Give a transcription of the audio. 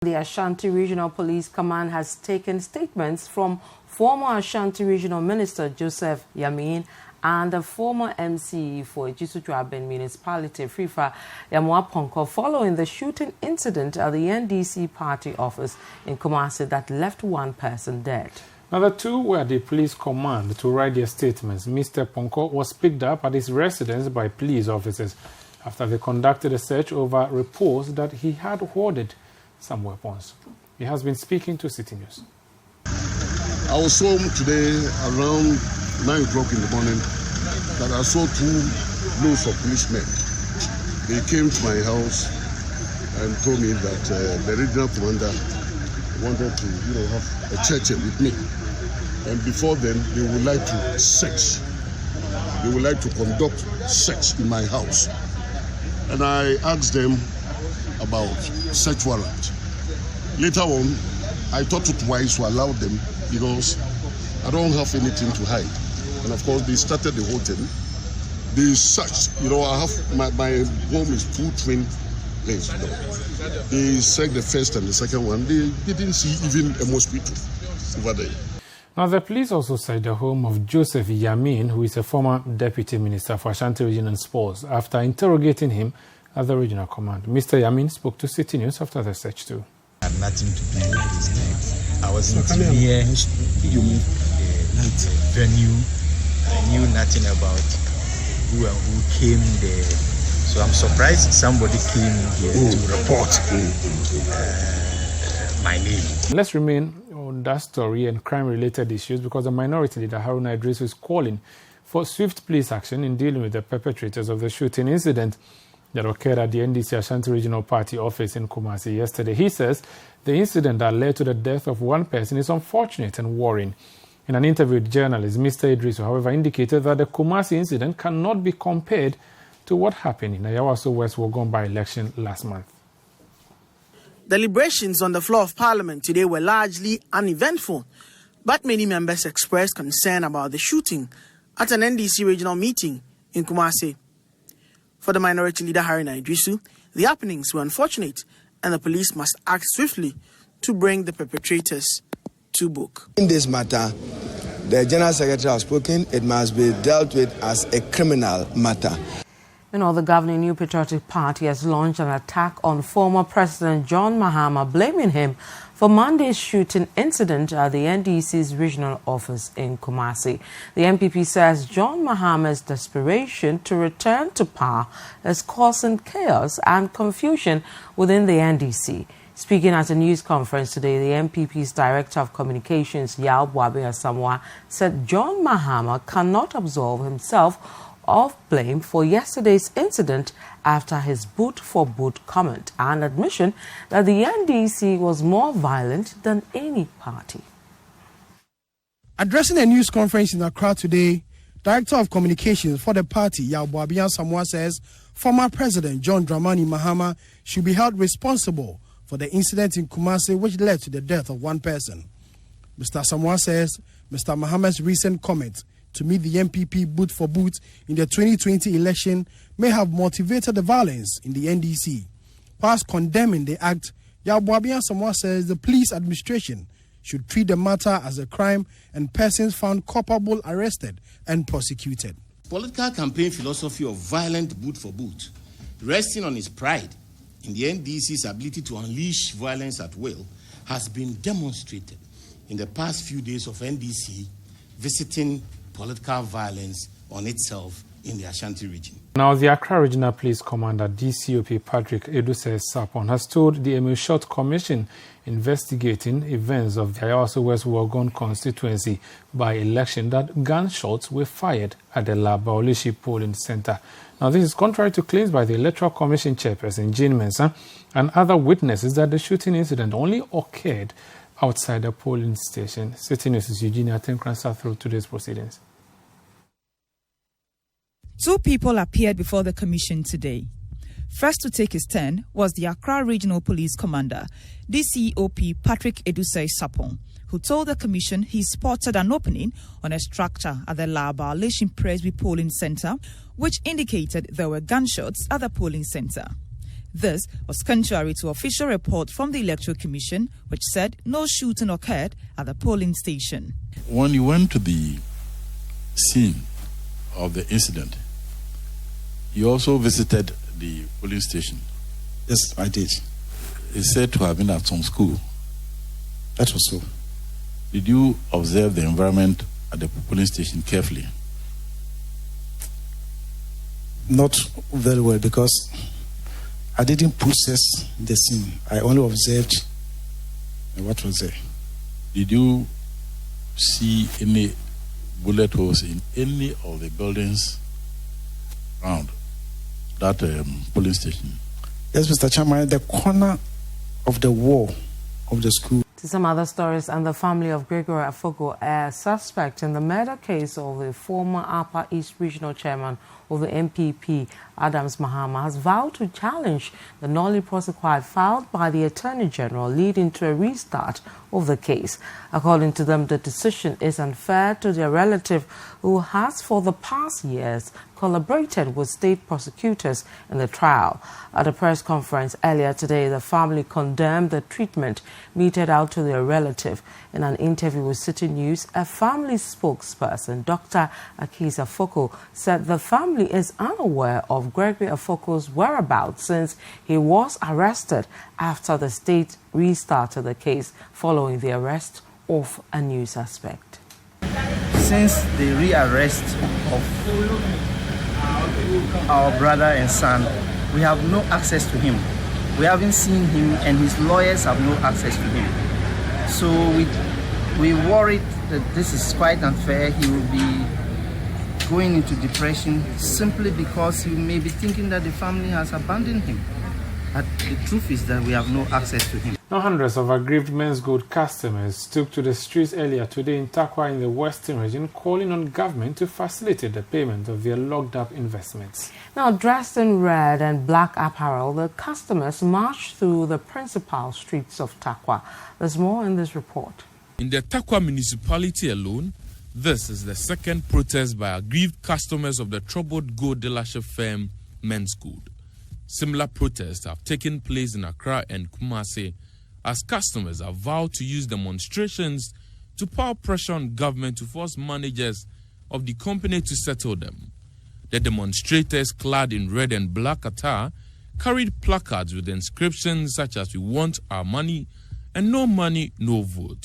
The Ashanti Regional Police Command has taken statements from former Ashanti Regional Minister Joseph Yamin and the former MC for Ejisujuaben Municipality, Frifa Yamin and Ponko, following the shooting incident at the NDC party office in Kumasi that left one person dead. Now, the two were the police command to write their statements. Mr. Ponko was picked up at his residence by police officers after they conducted a search over reports that he had hoarded some weapons. He has been speaking to City News. I was home today around 9 o'clock in the morning that I saw two loads of policemen. They came to my house and told me that the regional commander wanted to, have a church with me. And before then, they would like to search. They would like to conduct search in my house. And I asked them about search warrant. Later on, I thought it wise to allow them because I don't have anything to hide. And of course, they started the whole thing. They searched. I have my home is 2 twin places. They searched the first and the second one. They didn't see even a mosquito over there. Now, the police also searched the home of Joseph Yamin, who is a former deputy minister for Ashanti Region and Sports, after interrogating him at the regional command. Mr. Yamin spoke to City News after the search too. I had nothing to do with these things. I wasn't near the venue. I knew nothing about who came there. So I'm surprised somebody came here to report my name. Let's remain on that story and crime-related issues because the minority leader Haruna Idris is calling for swift police action in dealing with the perpetrators of the shooting incident that occurred at the NDC Ashanti Regional Party office in Kumasi yesterday. He says the incident that led to the death of one person is unfortunate and worrying. In an interview with journalists, Mr. Idris, however, indicated that the Kumasi incident cannot be compared to what happened in Ayawaso West Wogon by-election last month. Deliberations on the floor of Parliament today were largely uneventful, but many members expressed concern about the shooting at an NDC regional meeting in Kumasi. For the minority leader Haruna Idris, the happenings were unfortunate and the police must act swiftly to bring the perpetrators to book. In this matter, the General Secretary has spoken. It must be dealt with as a criminal matter. The governing New Patriotic Party has launched an attack on former President John Mahama, blaming him for Monday's shooting incident at the NDC's regional office in Kumasi. The NPP says John Mahama's desperation to return to power is causing chaos and confusion within the NDC. Speaking at a news conference today, the NPP's Director of Communications, Ayawaso, said John Mahama cannot absolve himself of blame for yesterday's incident after his boot-for-boot comment and admission that the NDC was more violent than any party. Addressing a news conference in Accra today, Director of Communications for the party, Ayawaso, says former President John Dramani Mahama should be held responsible for the incident in Kumasi which led to the death of one person. Mr. Samoa says Mr. Mahama's recent comment to meet the NPP boot for boot in the 2020 election may have motivated the violence in the NDC. Whilst condemning the act, Ayawaso says the police administration should treat the matter as a crime and persons found culpable arrested and prosecuted. Political campaign philosophy of violent boot for boot, resting on his pride in the NDC's ability to unleash violence at will, has been demonstrated in the past few days of NDC visiting political violence on itself in the Ashanti region. Now, the Accra Regional Police Commander, DCOP Patrick Edusei Sapon, has told the Emile Short Commission investigating events of the Ayawaso West Wogon constituency by-election that gunshots were fired at the Labaolishi polling center. Now, this is contrary to claims by the Electoral Commission chairperson, Jean Mensah, and other witnesses that the shooting incident only occurred outside the polling station. City News' Eugenia Tenkran sat through today's proceedings. 2 people appeared before the commission today. First to take his turn was the Accra Regional Police Commander, DCOP Patrick Edusei Sapon, who told the commission he spotted an opening on a structure at the Labaolishi Presby polling center, which indicated there were gunshots at the polling center. This was contrary to official report from the Electoral Commission, which said no shooting occurred at the polling station. When you went to the scene of the incident, you also visited the polling station. Yes, I did. It's said to have been at some school. That was so. Did you observe the environment at the polling station carefully? Not very well, because I didn't process the scene. I only observed what was there. Did you see any bullet holes in any of the buildings around that polling station? Yes, Mr. Chairman, the corner of the wall of the school. To some other stories, and the family of Gregory Afoko, a suspect in the murder case of the former Upper East Regional Chairman of the MPP, Adams Mahama, has vowed to challenge the nollie prosequi filed by the Attorney General, leading to a restart of the case. According to them, the decision is unfair to their relative, who has for the past years collaborated with state prosecutors in the trial. At a press conference earlier today, the family condemned the treatment meted out to their relative. In an interview with City News, a family spokesperson, Dr. Gregory Afoko, said the family is unaware of Gregory Afoko's whereabouts since he was arrested after the state restarted the case following the arrest of a new suspect. Since the rearrest of our brother and son, we have no access to him. We haven't seen him, and his lawyers have no access to him. So we worried that this is quite unfair. He will be going into depression simply because he may be thinking that the family has abandoned him. But the truth is that we have no access to him. Now, hundreds of aggrieved Menzgold customers took to the streets earlier today in Tarkwa in the Western region, calling on government to facilitate the payment of their locked-up investments. Now, dressed in red and black apparel, the customers marched through the principal streets of Tarkwa. There's more in this report. In the Tarkwa municipality alone, this is the second protest by aggrieved customers of the troubled gold dealership firm Menzgold. Similar protests have taken place in Accra and Kumasi as customers have vowed to use demonstrations to pile pressure on government to force managers of the company to settle them. The demonstrators, clad in red and black attire, carried placards with inscriptions such as "We want our money" and "No money, no vote."